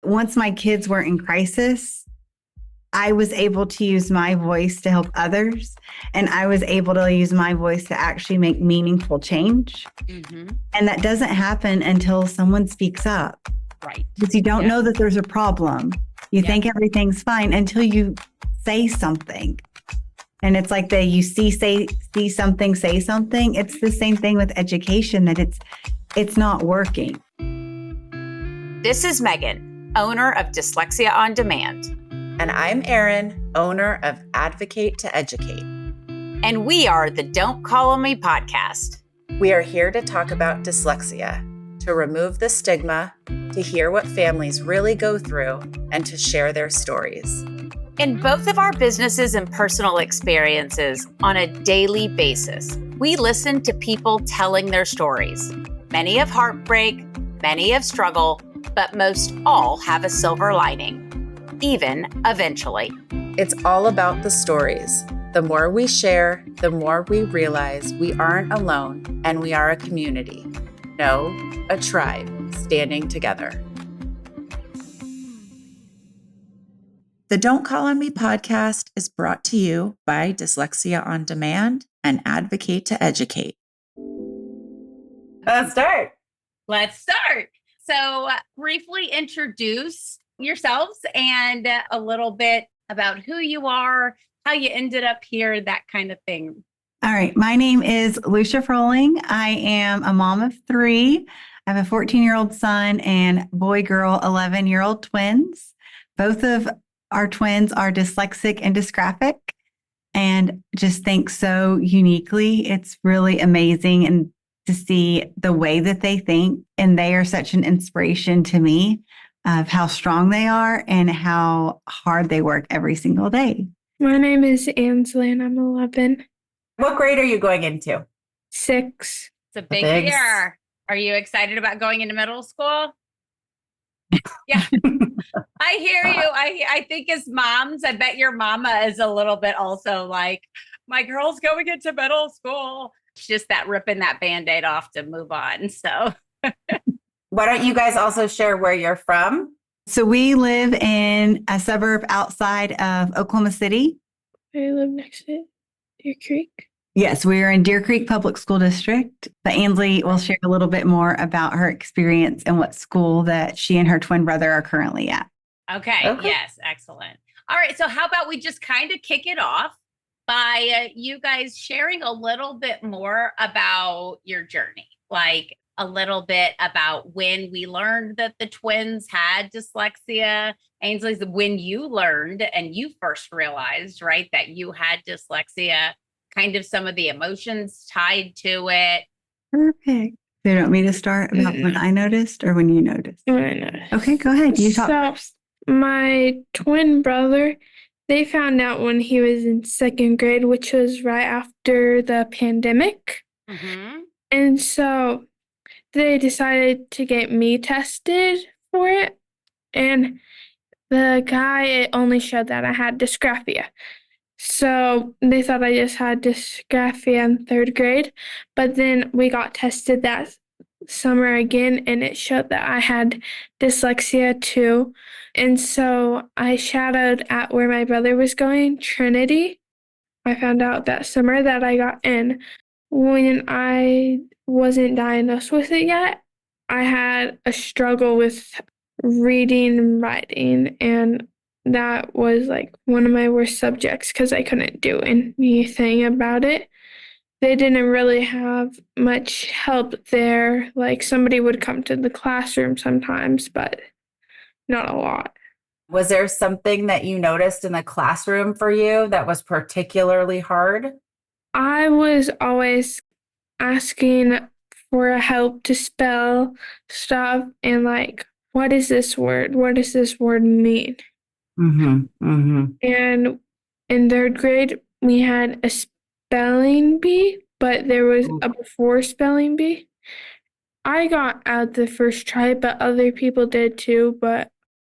once my kids were in crisis, I was able to use my voice to help others. And I was able to use my voice to actually make meaningful change. Mm-hmm. And that doesn't happen until someone speaks up. Right. Because you don't know that there's a problem. You think everything's fine until you say something. And it's like you see something, say something. It's the same thing with education, that it's not working. This is Megan, owner of Dyslexia on Demand. And I'm Eryn, owner of Advocate to Educate. And we are the Don't Call on Me podcast. We are here to talk about dyslexia, to remove the stigma, to hear what families really go through, and to share their stories. In both of our businesses and personal experiences on a daily basis, we listen to people telling their stories. Many of heartbreak, many of struggle, but most all have a silver lining, even eventually. It's all about the stories. The more we share, the more we realize we aren't alone and we are a community. No, a tribe standing together. The Don't Call on Me podcast is brought to you by Dyslexia on Demand and Advocate to Educate. Let's start. So briefly introduce yourselves and a little bit about who you are, how you ended up here, that kind of thing. All right. My name is Lucia. I am a mom of 3. I have a 14-year-old son and boy-girl 11-year-old twins. Both of our twins are dyslexic and dysgraphic, and just think so uniquely. It's really amazing and to see the way that they think. And they are such an inspiration to me of how strong they are and how hard they work every single day. My name is Ansley and I'm 11. What grade are you going into? 6. It's a big year. Are you excited about going into middle school? Yeah, I hear you. I think as moms, I bet your mama is a little bit also like, my girl's going into middle school. It's just that ripping that Band-Aid off to move on. So why don't you guys also share where you're from? So we live in a suburb outside of Oklahoma City. I live next to Deer Creek. Yes, we are in Deer Creek Public School District. But Ansley will share a little bit more about her experience and what school that she and her twin brother are currently at. Okay. Yes. Excellent. All right. So how about we just kind of kick it off by you guys sharing a little bit more about your journey, like a little bit about when we learned that the twins had dyslexia. Ainsley's when you learned and you first realized, right, that you had dyslexia, kind of some of the emotions tied to it. Perfect. So you want me to start about when I noticed or when you noticed? When I noticed. Okay, go ahead. You talk first. My twin brother, they found out when he was in 2nd grade, which was right after the pandemic. Mm-hmm. And so they decided to get me tested for it. And the guy, it only showed that I had dysgraphia. So they thought I just had dysgraphia in 3rd grade. But then we got tested that summer again, and it showed that I had dyslexia too. And so I shadowed at where my brother was going, Trinity. I found out that summer that I got in. When I wasn't diagnosed with it yet, I had a struggle with reading and writing, and that was like one of my worst subjects because I couldn't do anything about it. They didn't really have much help there. Like somebody would come to the classroom sometimes, but not a lot. Was there something that you noticed in the classroom for you that was particularly hard? I was always asking for help to spell stuff and like, what is this word? What does this word mean? Mm-hmm. Mm-hmm. And in 3rd grade, we had a spelling bee, but there was a before spelling bee. I got out the first try, but other people did too. But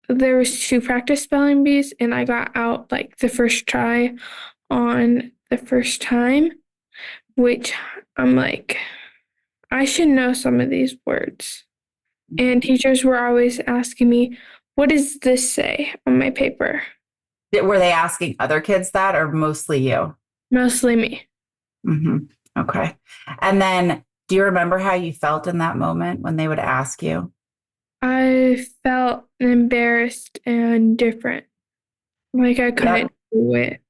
there was 2 practice spelling bees, and I got out like the first try on the first time, which I'm like, I should know some of these words. And teachers were always asking me, what does this say on my paper? Were they asking other kids that or mostly you? Mostly me. Okay. And then do you remember how you felt in that moment when they would ask you? I felt embarrassed and different. Like I couldn't do it.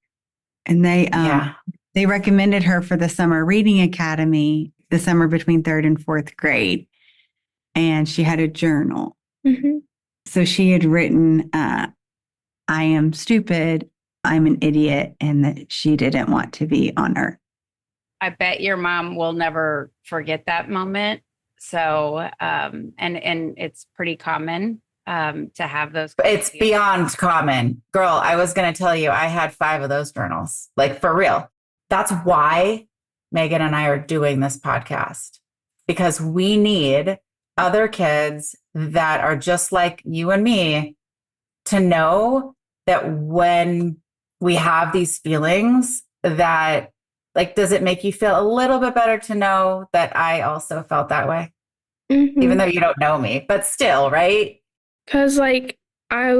And they recommended her for the summer reading academy, the summer between 3rd and 4th grade. And she had a journal. So she had written, I am stupid, I'm an idiot, and that she didn't want to be on Earth. I bet your mom will never forget that moment. So, and it's pretty common to have those. It's beyond common. Girl, I was going to tell you, I had 5 of those journals, like for real. That's why Megan and I are doing this podcast, because we need other kids that are just like you and me to know that when we have these feelings, that like, does it make you feel a little bit better to know that I also felt that way? Even though you don't know me, but still, right? Because like I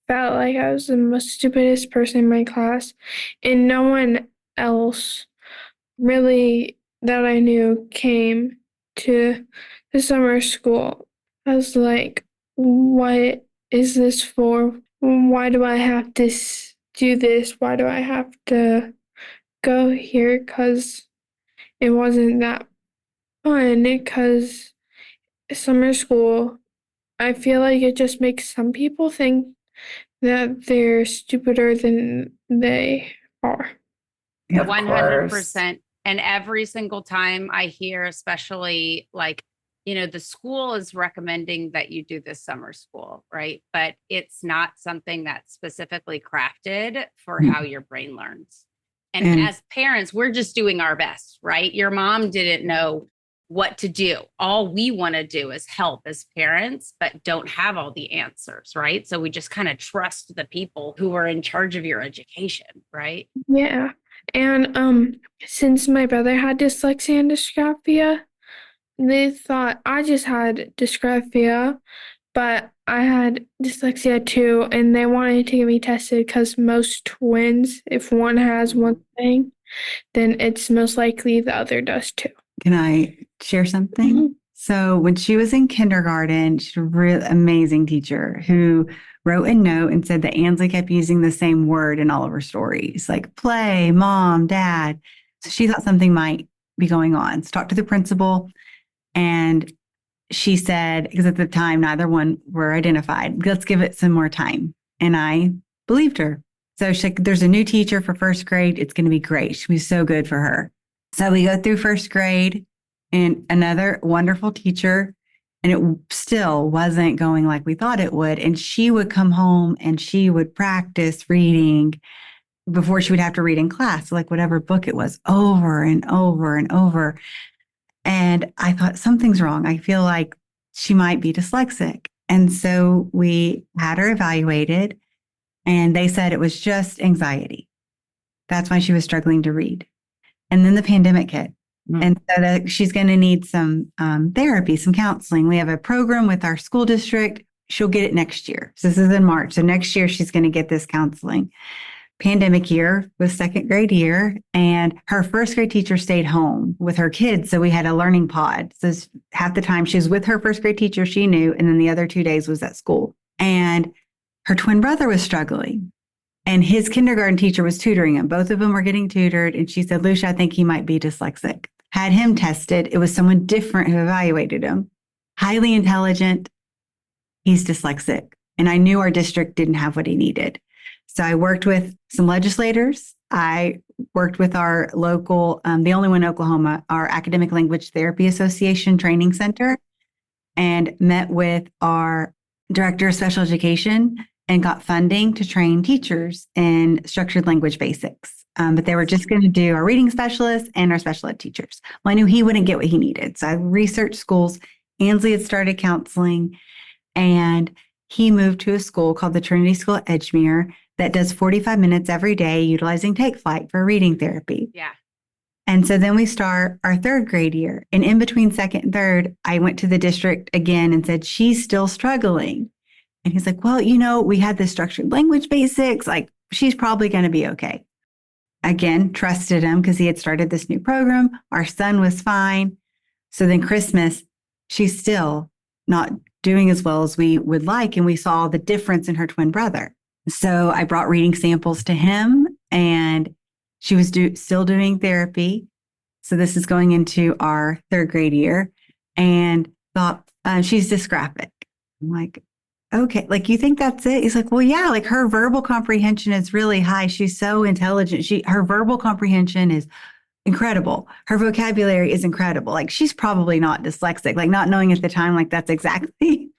felt like I was the most stupidest person in my class, and no one else really that I knew came to the summer school. I was like, what is this for? Why do I have to do this? Why do I have to go here? Because it wasn't that fun. Because summer school, I feel like it just makes some people think that they're stupider than they are. 100%. And every single time I hear, especially like, the school is recommending that you do this summer school, right? But it's not something that's specifically crafted for how your brain learns. And as parents, we're just doing our best, right? Your mom didn't know what to do. All we want to do is help as parents, but don't have all the answers, right? So we just kind of trust the people who are in charge of your education, right? Yeah. And since my brother had dyslexia and dysgraphia, they thought I just had dysgraphia, but I had dyslexia too, and they wanted to get me tested because most twins, if one has one thing, then it's most likely the other does too. Can I share something? So when she was in kindergarten, she's a real amazing teacher who wrote a note and said that Ansley kept using the same word in all of her stories, like play, mom, dad. So she thought something might be going on. So talked to the principal, and she said, because at the time, neither one were identified, let's give it some more time. And I believed her. So she's like, there's a new teacher for 1st grade. It's going to be great. She'll be so good for her. So we go through 1st grade and another wonderful teacher, and it still wasn't going like we thought it would. And she would come home and she would practice reading before she would have to read in class, like whatever book it was, over and over and over. And I thought something's wrong. I feel like she might be dyslexic. And so we had her evaluated, and they said it was just anxiety. That's why she was struggling to read. And then the pandemic hit. And so she's going to need some therapy, some counseling. We have a program with our school district. She'll get it next year. So this is in March. So next year, she's going to get this counseling. Pandemic year was 2nd grade year, and her 1st grade teacher stayed home with her kids. So we had a learning pod. So half the time she was with her 1st grade teacher she knew, and then the other 2 days was at school. And her twin brother was struggling, and his kindergarten teacher was tutoring him. Both of them were getting tutored. And she said, Lucia, I think he might be dyslexic. Had him tested. It was someone different who evaluated him. Highly intelligent. He's dyslexic. And I knew our district didn't have what he needed. So I worked with some legislators. I worked with our local, the only one in Oklahoma, our Academic Language Therapy Association Training Center, and met with our director of special education and got funding to train teachers in structured language basics. But they were just going to do our reading specialists and our special ed teachers. Well, I knew he wouldn't get what he needed. So I researched schools. Ansley had started counseling, and he moved to a school called the Trinity School at Edgemere that does 45 minutes every day utilizing Take Flight for reading therapy. Yeah. And so then we start our 3rd grade year. And in between 2nd and 3rd, I went to the district again and said, she's still struggling. And he's like, well, we had the structured language basics. Like, she's probably going to be okay. Again, trusted him because he had started this new program. Our son was fine. So then Christmas, she's still not doing as well as we would like. And we saw the difference in her twin brother. So I brought reading samples to him, and she was still doing therapy. So this is going into our 3rd grade year, and thought, she's dysgraphic. I'm like, okay, like, you think that's it? He's like, well, yeah, like, her verbal comprehension is really high. She's so intelligent. Her verbal comprehension is incredible. Her vocabulary is incredible. Like, she's probably not dyslexic, like, not knowing at the time, like, that's exactly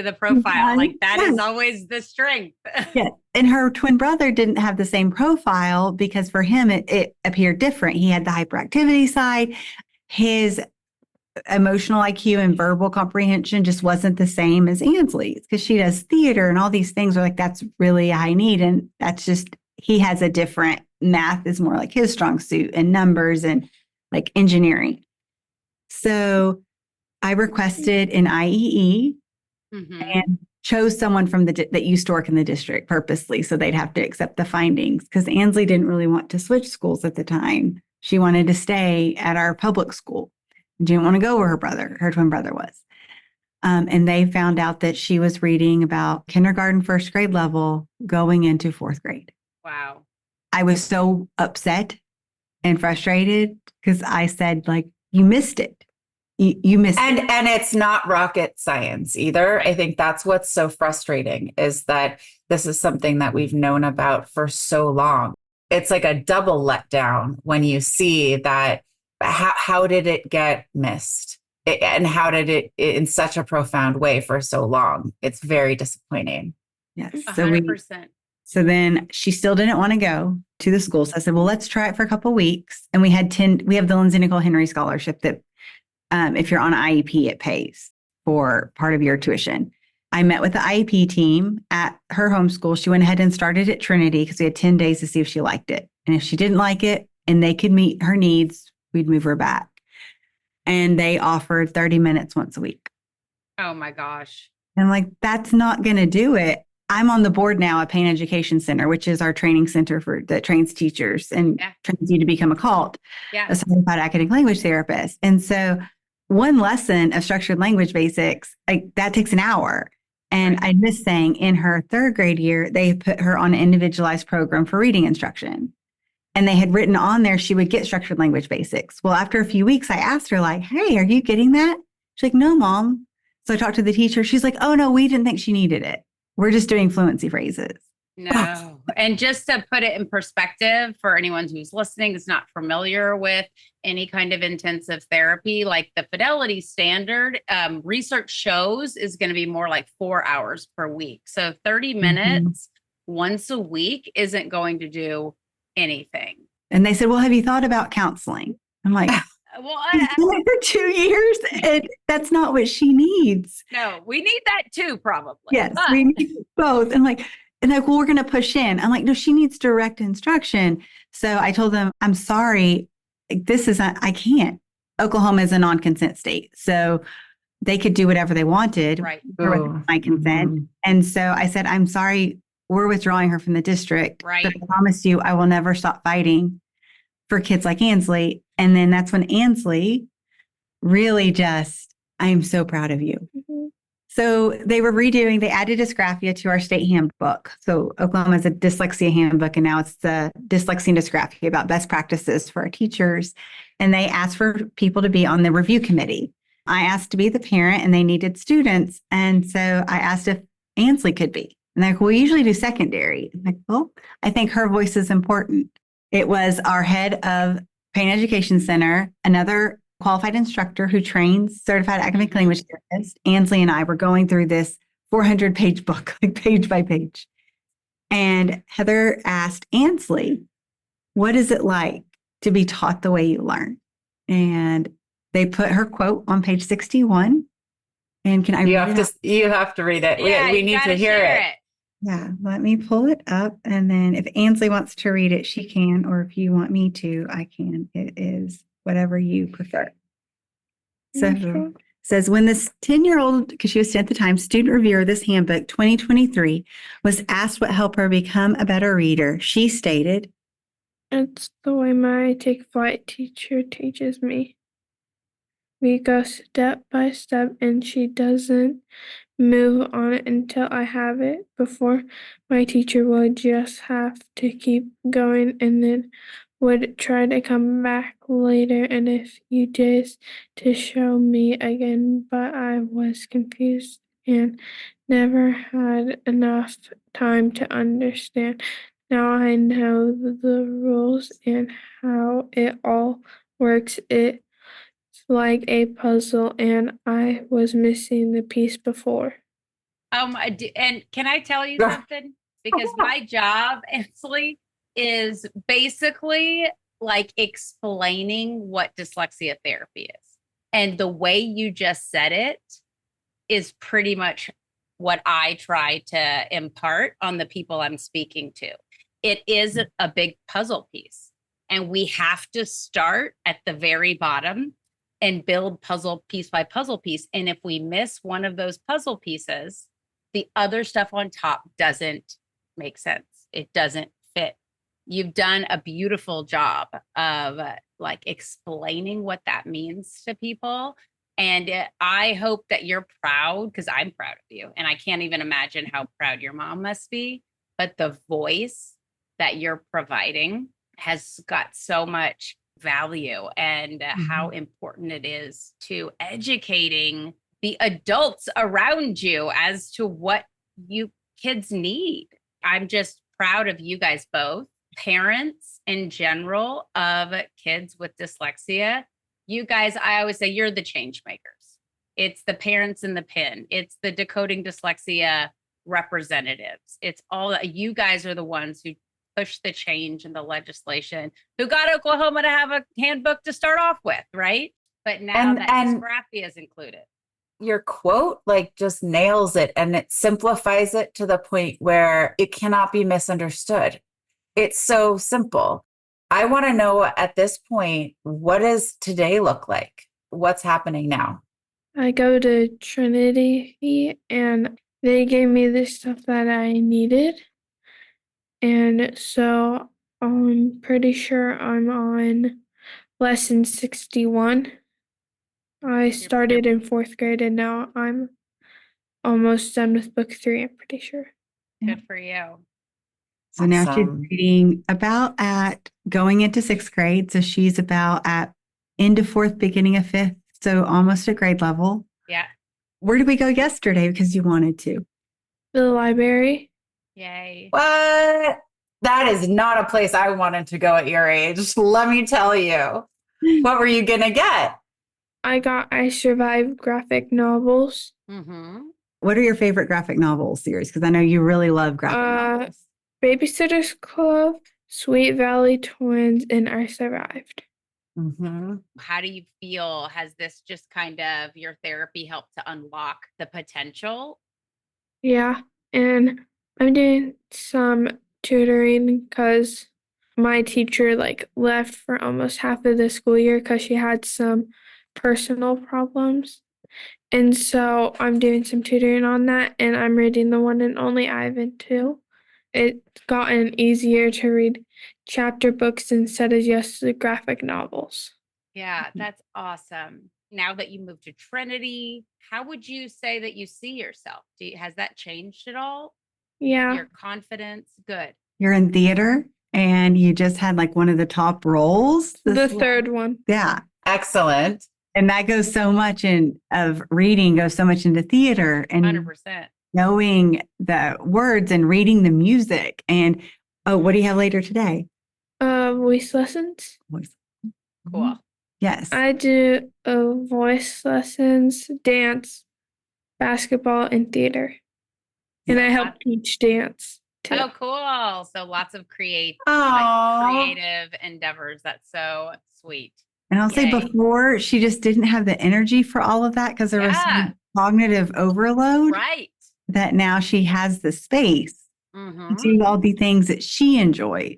the profile. Like, that is always the strength. Yeah. And her twin brother didn't have the same profile because for him, it appeared different. He had the hyperactivity side. His emotional IQ and verbal comprehension just wasn't the same as Ansley's, because she does theater and all these things are like, that's really a high need. And that's just, he has a different, math is more like his strong suit, and numbers and like engineering. So I requested an IEE and chose someone from that used to work in the district purposely, so they'd have to accept the findings, because Ansley didn't really want to switch schools at the time. She wanted to stay at our public school. She didn't want to go where her twin brother was. And they found out that she was reading about kindergarten, 1st grade level, going into 4th grade. Wow. I was so upset and frustrated because I said, like, you missed it. You missed it. And it's not rocket science either. I think that's what's so frustrating, is that this is something that we've known about for so long. It's like a double letdown when you see that. How did it get missed? And how did it in such a profound way for so long? It's very disappointing. Yes. 100%. So then she still didn't want to go to the school. So I said, well, let's try it for a couple of weeks. And we have the Lindsay Nicole Henry Scholarship that if you're on IEP, it pays for part of your tuition. I met with the IEP team at her homeschool. She went ahead and started at Trinity because we had 10 days to see if she liked it. And if she didn't like it and they could meet her needs, we'd move her back. And they offered 30 minutes once a week. Oh my gosh. And I'm like, that's not going to do it. I'm on the board now at Pain Education Center, which is our training center that trains teachers and trains you to become a CALT, a certified academic language therapist. And so one lesson of structured language basics, like, that takes an hour. And I missed saying, in her 3rd grade year, they put her on an individualized program for reading instruction. And they had written on there she would get structured language basics. Well, after a few weeks, I asked her, like, hey, are you getting that? She's like, no, Mom. So I talked to the teacher. She's like, oh, no, we didn't think she needed it. We're just doing fluency phrases. No. And just to put it in perspective for anyone who's listening, is not familiar with any kind of intensive therapy, like the Fidelity standard, research shows is going to be more like 4 hours per week. So 30 minutes once a week isn't going to do anything. And they said, well, have you thought about counseling? I'm like, well, for 2 years, and that's not what she needs. No, we need that too, probably. Yes, we need both. And like, well, we're going to push in. I'm like, no, she needs direct instruction. So I told them, I'm sorry, I can't. Oklahoma is a non-consent state. So they could do whatever they wanted with my consent. And so I said, I'm sorry, we're withdrawing her from the district. Right. But I promise you, I will never stop fighting for kids like Ansley. And then that's when Ansley really I am so proud of you. So they added dysgraphia to our state handbook. So Oklahoma has a dyslexia handbook, and now it's the Dyslexia and Dysgraphia, about best practices for our teachers. And they asked for people to be on the review committee. I asked to be the parent, and they needed students. And so I asked if Ansley could be. And they're like, we usually do secondary. I'm like, well, I think her voice is important. It was our head of Pain Education Center, another qualified instructor who trains certified academic language therapists. Ansley and I were going through this 400-page book, like page by page. And Heather asked Ansley, what is it like to be taught the way you learn? And they put her quote on page 61. And can I read it? You have to read it. Yeah, we need to hear it. Yeah, let me pull it up. And then if Ansley wants to read it, she can. Or if you want me to, I can. It is whatever you prefer. So says, when this 10-year-old, because she was 10 at the time, student reviewer of this handbook 2023 was asked what helped her become a better reader, she stated, "It's the way my Take Flight teacher teaches me. We go step by step, and she doesn't move on it until I have it. Before, my teacher would just have to keep going and then would try to come back later in a few days to show me again, but I was confused and never had enough time to understand. Now I know the rules and how it all works. It's like a puzzle, and I was missing the piece before." And can I tell you Yeah. something? Because my job, Ansley, is basically like explaining what dyslexia therapy is. And the way you just said it is pretty much what I try to impart on the people I'm speaking to. It is a big puzzle piece, and we have to start at the very bottom and build puzzle piece by puzzle piece. And if we miss one of those puzzle pieces, the other stuff on top doesn't make sense. It doesn't fit. You've done a beautiful job of like explaining what that means to people. And I hope that you're proud, because I'm proud of you. And I can't even imagine how proud your mom must be. But the voice that you're providing has got so much value, and how important it is to educating the adults around you as to what you kids need. I'm just proud of you guys both, parents in general of kids with dyslexia. You guys, I always say, you're the change makers. It's the parents in the pin. It's the Decoding Dyslexia representatives. It's all, you guys are the ones who push the change in the legislation, who got Oklahoma to have a handbook to start off with, right? But now that dysgraphia is included. Your quote like just nails it, and it simplifies it to the point where it cannot be misunderstood. It's so simple. I want to know at this point, what does today look like? What's happening now? I go to Trinity, and they gave me the stuff that I needed. And so I'm pretty sure I'm on lesson 61. I started in 4th grade, and now I'm almost done with book 3, I'm pretty sure. Good for you. So now she's reading about at going into 6th grade. So she's about at into 4th, beginning of 5th. So almost at grade level. Yeah. Where did we go yesterday? Because you wanted to. The library. Yay. What? That is not a place I wanted to go at your age. Let me tell you. What were you going to get? I survived graphic novels. What are your favorite graphic novel series? Because I know you really love graphic novels. Babysitter's Club, Sweet Valley Twins, and I Survived. How do you feel? Has this just kind of your therapy helped to unlock the potential? Yeah, and I'm doing some tutoring because my teacher left for almost half of the school year because she had some personal problems. And so I'm doing some tutoring on that, and I'm reading the one and only Ivan too. It's gotten easier to read chapter books instead of just the graphic novels. Yeah, that's awesome. Now that you moved to Trinity, how would you say that you see yourself? Has that changed at all? Yeah. Your confidence? Good. You're in theater, and you just had one of the top roles. The third one. Yeah. Excellent. And that goes so much of reading goes so much into theater and 100%. Knowing the words and reading the music. And what do you have later today? Voice lessons. Cool. Yes. I do voice lessons, dance, basketball, and theater. And I help teach dance too. Oh, cool. So lots of creative endeavors. That's so sweet. And I'll say before, she just didn't have the energy for all of that because there was some cognitive overload. Right. That now she has the space to do all the things that she enjoys.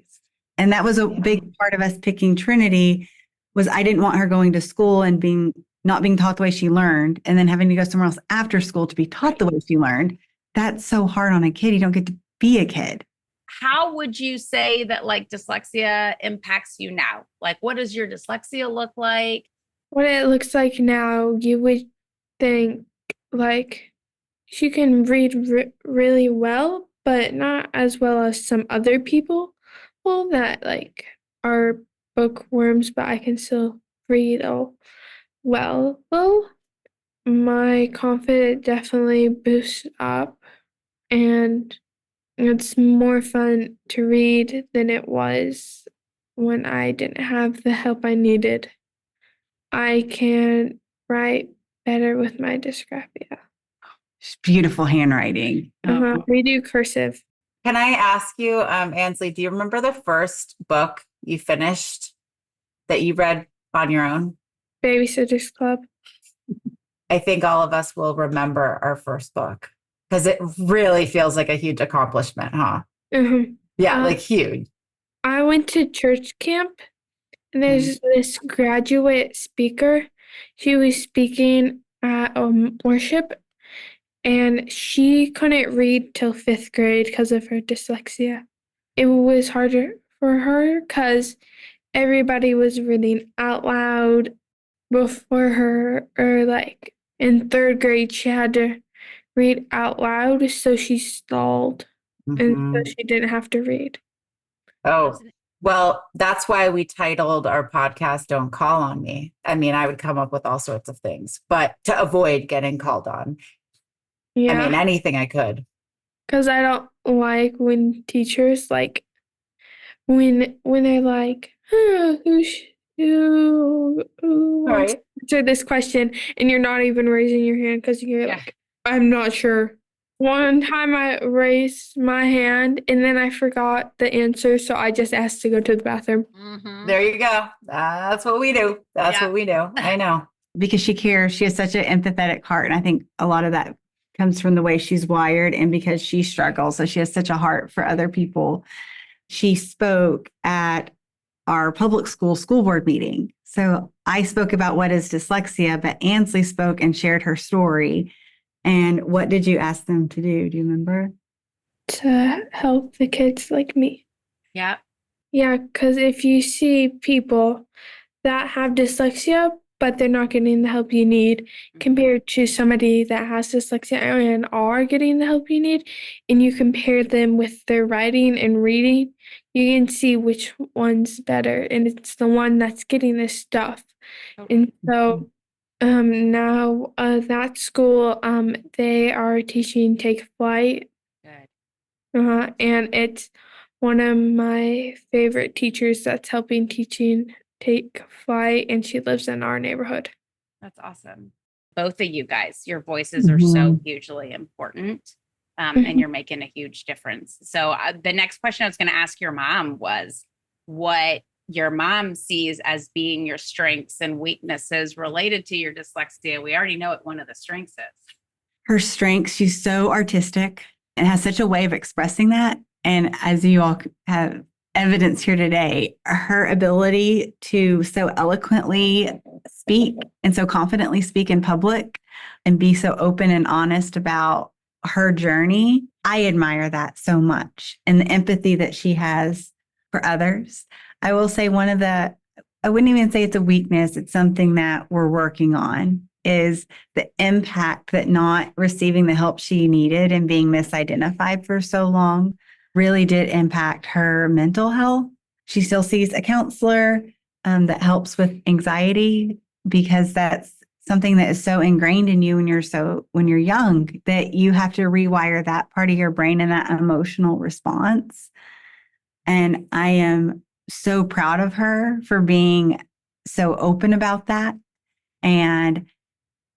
And that was a big part of us picking Trinity was I didn't want her going to school and being not being taught the way she learned, and then having to go somewhere else after school to be taught the way she learned. That's so hard on a kid. You don't get to be a kid. How would you say that like dyslexia impacts you now? Like, what does your dyslexia look like? What it looks like now, you would think like she can read really well, but not as well as some other people that like are bookworms, but I can still read well. Well, my confidence definitely boosts up, and it's more fun to read than it was when I didn't have the help I needed. I can write better with my dysgraphia. It's beautiful handwriting. We do cursive. Can I ask you, Ansley, do you remember the first book you finished that you read on your own? Babysitter's Club. I think all of us will remember our first book because it really feels like a huge accomplishment, huh? Mm-hmm. Yeah, like huge. I went to church camp, and there's this graduate speaker. She was speaking at worship, and she couldn't read till 5th grade because of her dyslexia. It was harder for her because everybody was reading out loud before her, or like in 3rd grade, she had to read out loud, so she stalled, and so she didn't have to read. Oh, well, that's why we titled our podcast Don't Call on Me. I mean, I would come up with all sorts of things, but to avoid getting called on. Yeah. I mean, anything I could. Because I don't like when teachers, like, when they're like, who wants to answer this question, and you're not even raising your hand because you're like, I'm not sure. One time I raised my hand and then I forgot the answer, so I just asked to go to the bathroom. Mm-hmm. There you go. That's what we do. That's what we do. I know. Because she cares. She has such an empathetic heart. And I think a lot of that comes from the way she's wired and because she struggles. So she has such a heart for other people. She spoke at our public school board meeting. So I spoke about what is dyslexia, but Ansley spoke and shared her story. And what did you ask them to do? Do you remember? To help the kids like me. Yeah. Yeah, because if you see people that have dyslexia, but they're not getting the help you need, compared to somebody that has dyslexia and are getting the help you need, and you compare them with their writing and reading, you can see which one's better. And it's the one that's getting this stuff. Okay. And so now that school, they are teaching Take Flight. Good. And it's one of my favorite teachers that's helping teaching Take Flight, and she lives in our neighborhood. That's awesome. Both of you guys, your voices are so hugely important, and you're making a huge difference. So the next question I was going to ask your mom was what your mom sees as being your strengths and weaknesses related to your dyslexia. We already know what one of the strengths is. Her strengths, she's so artistic and has such a way of expressing that. And as you all have evidence here today, her ability to so eloquently speak and so confidently speak in public and be so open and honest about her journey, I admire that so much. And the empathy that she has for others. I will say I wouldn't even say it's a weakness, it's something that we're working on, is the impact that not receiving the help she needed and being misidentified for so long really did impact her mental health. She still sees a counselor that helps with anxiety because that's something that is so ingrained in you when you're young that you have to rewire that part of your brain and that emotional response. And I am so proud of her for being so open about that and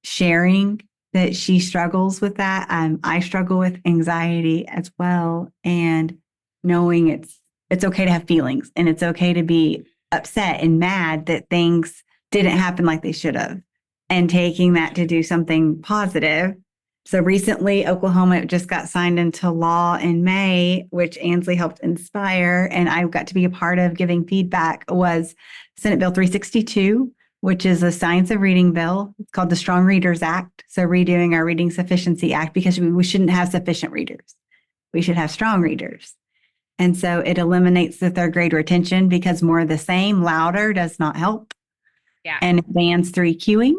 sharing that she struggles with that. I struggle with anxiety as well, and knowing it's okay to have feelings and it's okay to be upset and mad that things didn't happen like they should have, and taking that to do something positive. So recently, Oklahoma just got signed into law in May, which Ansley helped inspire, and I got to be a part of giving feedback, was Senate Bill 362, which is a science of reading bill. It's called the Strong Readers Act. So redoing our Reading Sufficiency Act, because we shouldn't have sufficient readers. We should have strong readers. And so it eliminates the third grade retention because more of the same, louder does not help. Yeah. And it bans 3 cueing,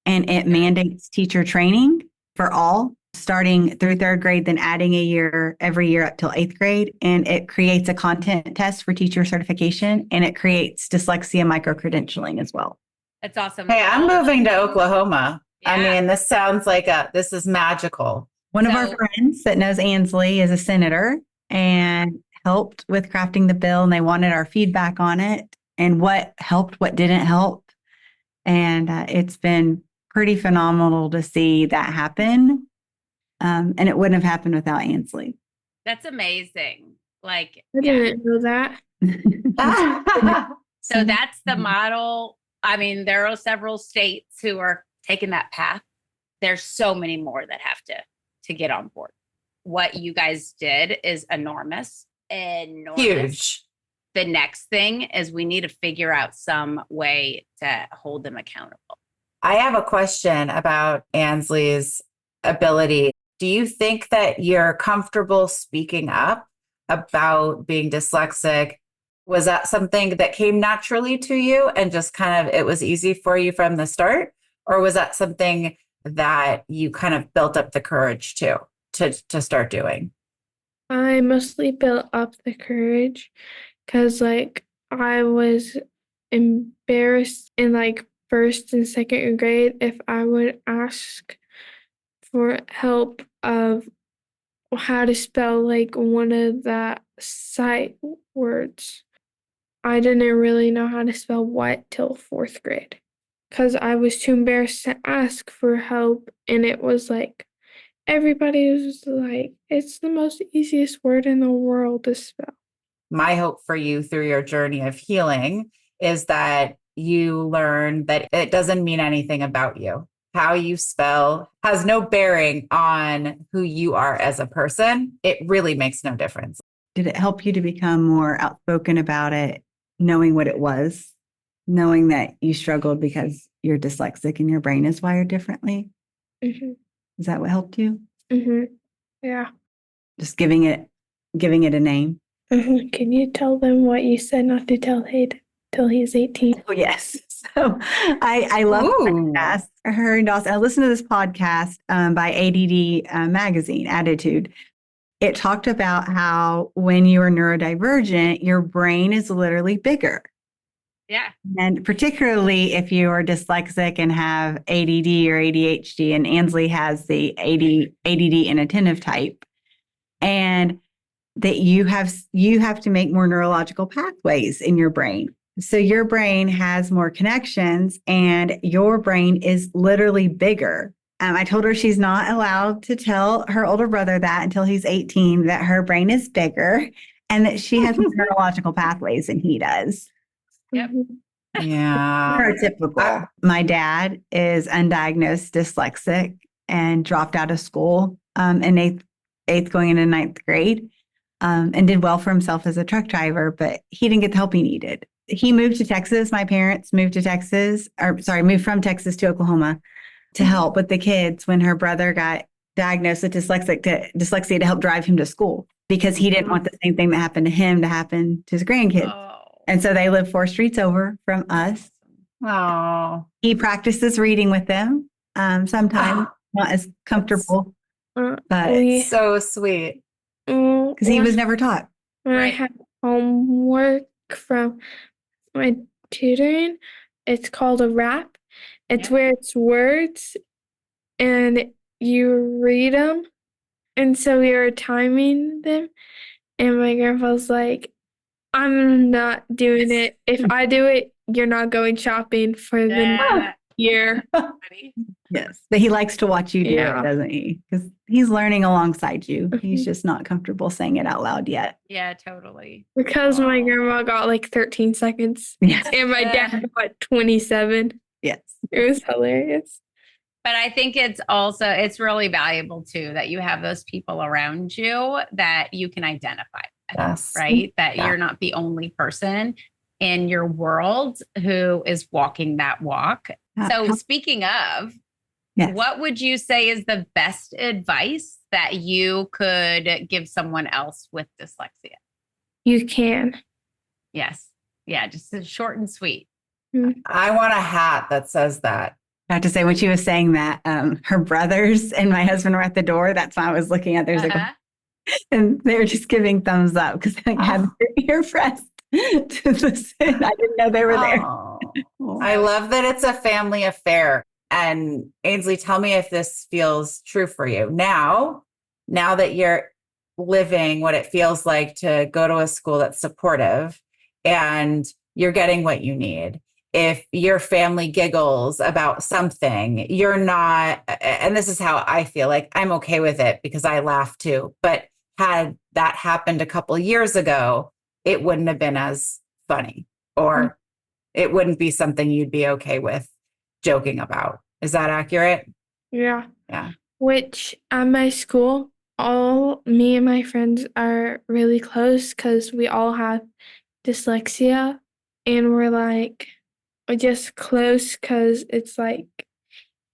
and it mandates teacher training for all, starting through third grade, then adding a year every year up till 8th grade. And it creates a content test for teacher certification, and it creates dyslexia micro-credentialing as well. That's awesome. Hey, I'm moving to Oklahoma. Yeah. I mean, this sounds like this is magical. One of our friends that knows Ansley is a senator and helped with crafting the bill, and they wanted our feedback on it and what helped, what didn't help. And it's been pretty phenomenal to see that happen. And it wouldn't have happened without Ansley. That's amazing. Like, I didn't know that. So that's the model. I mean, there are several states who are taking that path. There's so many more that have to get on board. What you guys did is enormous. Huge. The next thing is we need to figure out some way to hold them accountable. I have a question about Ansley's ability. Do you think that you're comfortable speaking up about being dyslexic? Was that something that came naturally to you and just kind of, it was easy for you from the start? Or was that something that you kind of built up the courage to start doing? I mostly built up the courage because I was embarrassed in first and second grade if I would ask for help of how to spell one of the sight words. I didn't really know how to spell what till 4th grade because I was too embarrassed to ask for help, and it was everybody was it's the most easiest word in the world to spell. My hope for you through your journey of healing is that you learn that it doesn't mean anything about you. How you spell has no bearing on who you are as a person. It really makes no difference. Did it help you to become more outspoken about it, knowing what it was, knowing that you struggled because you're dyslexic and your brain is wired differently? Mm-hmm. Is that what helped you? Mm-hmm. Yeah. Just giving it a name? Mm-hmm. Can you tell them what you said not to tell Hayden till he's 18? Oh, yes. So I love podcasts. Her and Dawson. I listened to this podcast by ADD magazine, Attitude. It talked about how when you are neurodivergent, your brain is literally bigger. Yeah. And particularly if you are dyslexic and have ADD or ADHD, and Ansley has the ADD inattentive type, and that you have to make more neurological pathways in your brain. So your brain has more connections and your brain is literally bigger. I told her she's not allowed to tell her older brother that until he's 18, that her brain is bigger and that she has more neurological pathways than he does. Yep. Yeah. Neurotypical. My dad is undiagnosed dyslexic and dropped out of school in eighth going into 9th grade and did well for himself as a truck driver, but he didn't get the help he needed. He moved to Texas. My parents moved from Texas to Oklahoma to help with the kids when her brother got diagnosed with dyslexia to help drive him to school because he didn't want the same thing that happened to him to happen to his grandkids. Oh. And so they live 4 streets over from us. Oh. He practices reading with them sometimes, not as comfortable, but so sweet. Because he was never taught. When I had homework from my tutoring, it's called a rap. It's where it's words and you read them. And so we were timing them. And my grandpa was like, I'm not doing it. If I do it, you're not going shopping for the next year. Yes. But he likes to watch you do it, doesn't he? Because he's learning alongside you. He's just not comfortable saying it out loud yet. Yeah, totally. Because my grandma got 13 seconds. Yes. And my dad got 27. Yes. It was hilarious. But I think it's really valuable too that you have those people around you that you can identify with, right? That you're not the only person in your world who is walking that walk. So speaking of, yes. What would you say is the best advice that you could give someone else with dyslexia? You can. Yes. Yeah, just short and sweet. I want a hat that says that. I have to say, when she was saying that, her brothers and my husband were at the door. That's why I was looking at theirs, and they were just giving thumbs up because they had their ear pressed to listen. I didn't know they were there. I love that it's a family affair. And Ansley, tell me if this feels true for you now that you're living what it feels like to go to a school that's supportive and you're getting what you need. If your family giggles about something, you're not, and this is how I feel, like I'm okay with it because I laugh too. But had that happened a couple of years ago, it wouldn't have been as funny, or it wouldn't be something you'd be okay with joking about. Is that accurate? Yeah. Yeah. Which at my school, all me and my friends are really close because we all have dyslexia, and we're just close because it's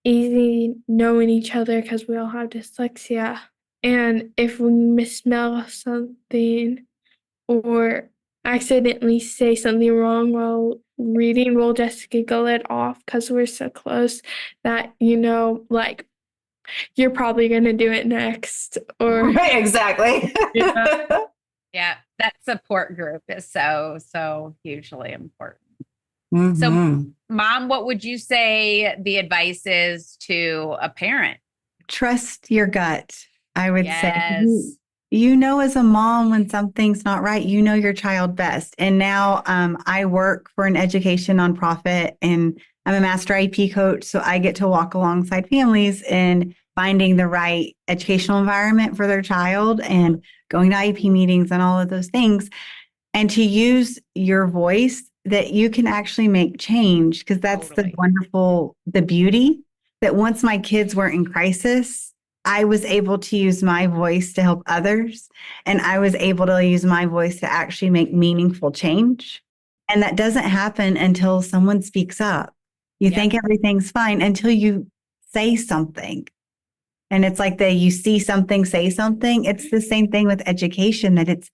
easy knowing each other because we all have dyslexia. And if we misspell something or accidentally say something wrong while reading, we'll just giggle it off because we're so close that, you're probably going to do it next. Or Right, exactly. Yeah, that support group is so hugely important. Mm-hmm. So, Mom, what would you say the advice is to a parent? Trust your gut. I would say, Yes. as a mom, when something's not right, your child best. And now I work for an education nonprofit, and I'm a master IEP coach. So I get to walk alongside families in finding the right educational environment for their child and going to IEP meetings and all of those things. And to use your voice, that you can actually make change, because that's the beauty, that once my kids were in crisis, I was able to use my voice to help others. And I was able to use my voice to actually make meaningful change. And that doesn't happen until someone speaks up. You think everything's fine until you say something. And it's like you see something, say something. It's the same thing with education, that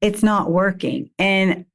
it's not working. And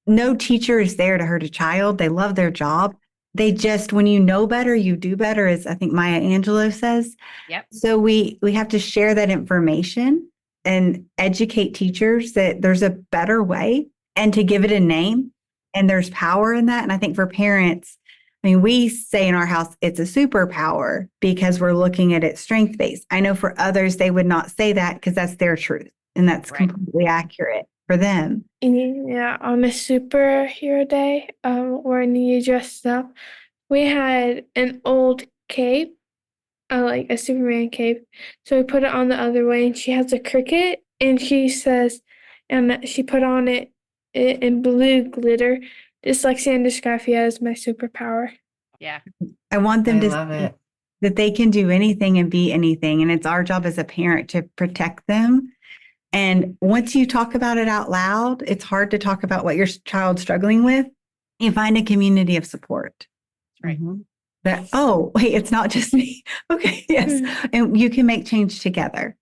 no teacher is there to hurt a child. They love their job. They just, when you know better, you do better, as I think Maya Angelou says. Yep. So we have to share that information and educate teachers that there's a better way, and to give it a name. And there's power in that. And I think for parents, we say in our house, it's a superpower because we're looking at it strength-based. I know for others, they would not say that because that's their truth. And that's completely accurate for them. Yeah, on a superhero day, when you dressed up, we had an old cape, like a Superman cape. So we put it on the other way, and she has a cricket, and she says, and she put on it in blue glitter, "Dyslexia and Dysgraphia is my superpower." Yeah. I want them to love it. that they can do anything and be anything. And it's our job as a parent to protect them. And once you talk about it out loud, it's hard to talk about what your child's struggling with. You find a community of support. Right. Mm-hmm. That, oh, wait, it's not just me. Okay, yes. And you can make change together.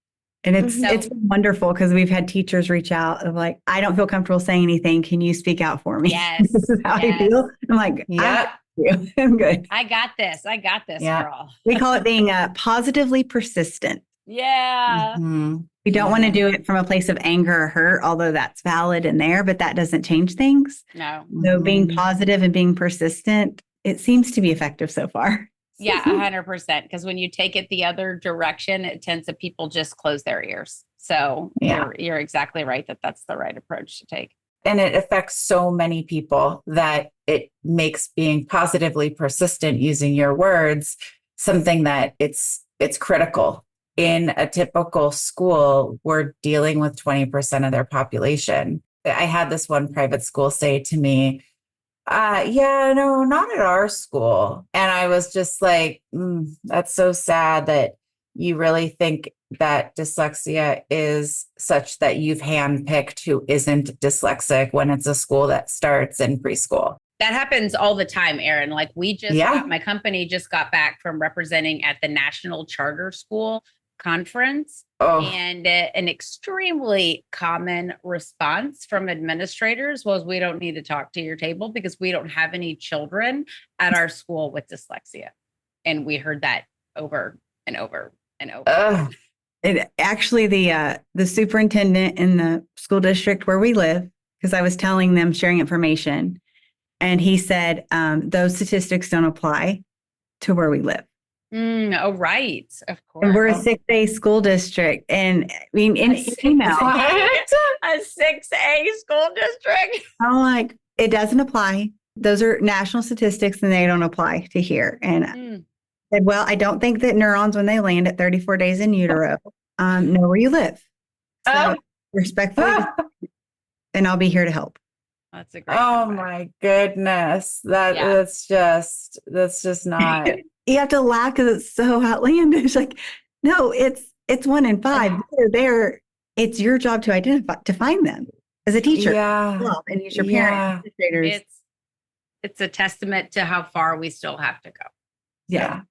And it's wonderful, because we've had teachers reach out of I don't feel comfortable saying anything. Can you speak out for me? Yes. This is how I feel. I'm like, I'm good. I got this, girl. We call it being positively persistent. Yeah. Mm-hmm. We don't want to do it from a place of anger or hurt, although that's valid in there, but that doesn't change things. No. So being positive and being persistent, it seems to be effective so far. Yeah, 100%. Because when you take it the other direction, it tends to people just close their ears. So you're exactly right that that's the right approach to take. And it affects so many people that it makes being positively persistent using your words something that it's critical. In a typical school, we're dealing with 20% of their population. I had this one private school say to me, no, not at our school. And I was just like, that's so sad that you really think that dyslexia is such that you've handpicked who isn't dyslexic when it's a school that starts in preschool? That happens all the time, Eryn. Like my company just got back from representing at the National Charter School Conference. And an extremely common response from administrators was, we don't need to talk to your table because we don't have any children at our school with dyslexia. And we heard that over and over and over. It actually, the superintendent in the school district where we live, because I was telling them, sharing information, and he said, those statistics don't apply to where we live. Right. Of course. And we're a 6A school district. And I mean, in email. A 6A school district. I'm like, it doesn't apply. Those are national statistics and they don't apply to here. And I said, well, I don't think that neurons, when they land at 34 days in utero, know where you live. So respectfully, and I'll be here to help. That's a great my goodness. That's just not. You have to laugh because it's so outlandish. Like, no, it's 1 in 5. They're there. It's your job to identify, to find them as a teacher. Yeah. And use your parents, administrators. It's a testament to how far we still have to go. Yeah.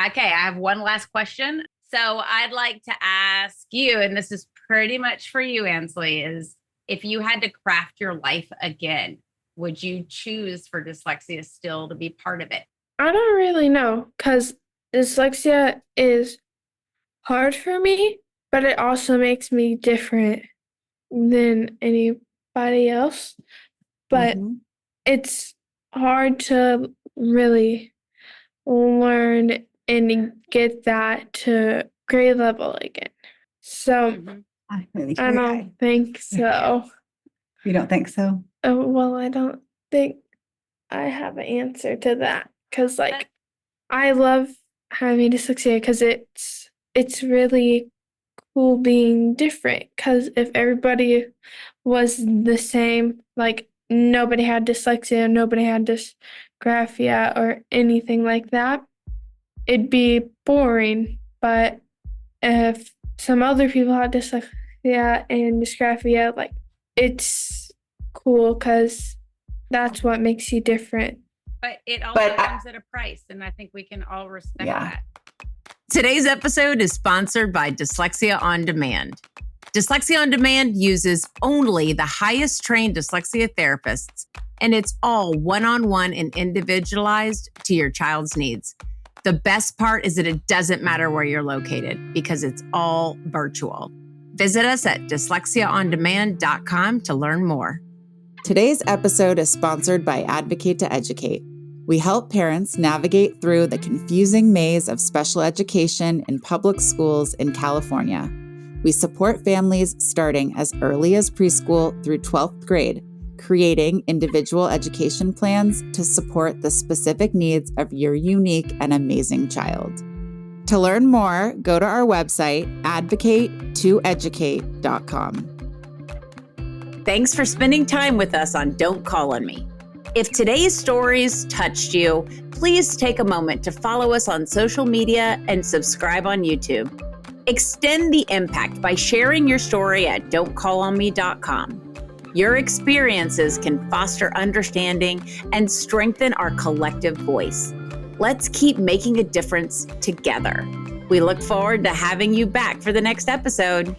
Okay. I have one last question. So I'd like to ask you, and this is pretty much for you, Ansley, is if you had to craft your life again, would you choose for dyslexia still to be part of it? I don't really know, because dyslexia is hard for me, but it also makes me different than anybody else. But it's hard to really learn and get that to grade level again. So I don't think so. You don't think so? Well, I don't think I have an answer to that. Because, I love having dyslexia because it's really cool being different. Because if everybody was the same, nobody had dyslexia, nobody had dysgraphia or anything like that, it'd be boring. But if some other people had dyslexia and dysgraphia, it's cool because that's what makes you different. But it also comes at a price, and I think we can all respect that. Today's episode is sponsored by Dyslexia on Demand. Dyslexia on Demand uses only the highest trained dyslexia therapists, and it's all one-on-one and individualized to your child's needs. The best part is that it doesn't matter where you're located because it's all virtual. Visit us at dyslexiaondemand.com to learn more. Today's episode is sponsored by Advocate to Educate. We help parents navigate through the confusing maze of special education in public schools in California. We support families starting as early as preschool through 12th grade, creating individual education plans to support the specific needs of your unique and amazing child. To learn more, go to our website, advocatetoeducate.com. Thanks for spending time with us on Don't Call on Me. If today's stories touched you, please take a moment to follow us on social media and subscribe on YouTube. Extend the impact by sharing your story at don'tcallonme.com. Your experiences can foster understanding and strengthen our collective voice. Let's keep making a difference together. We look forward to having you back for the next episode.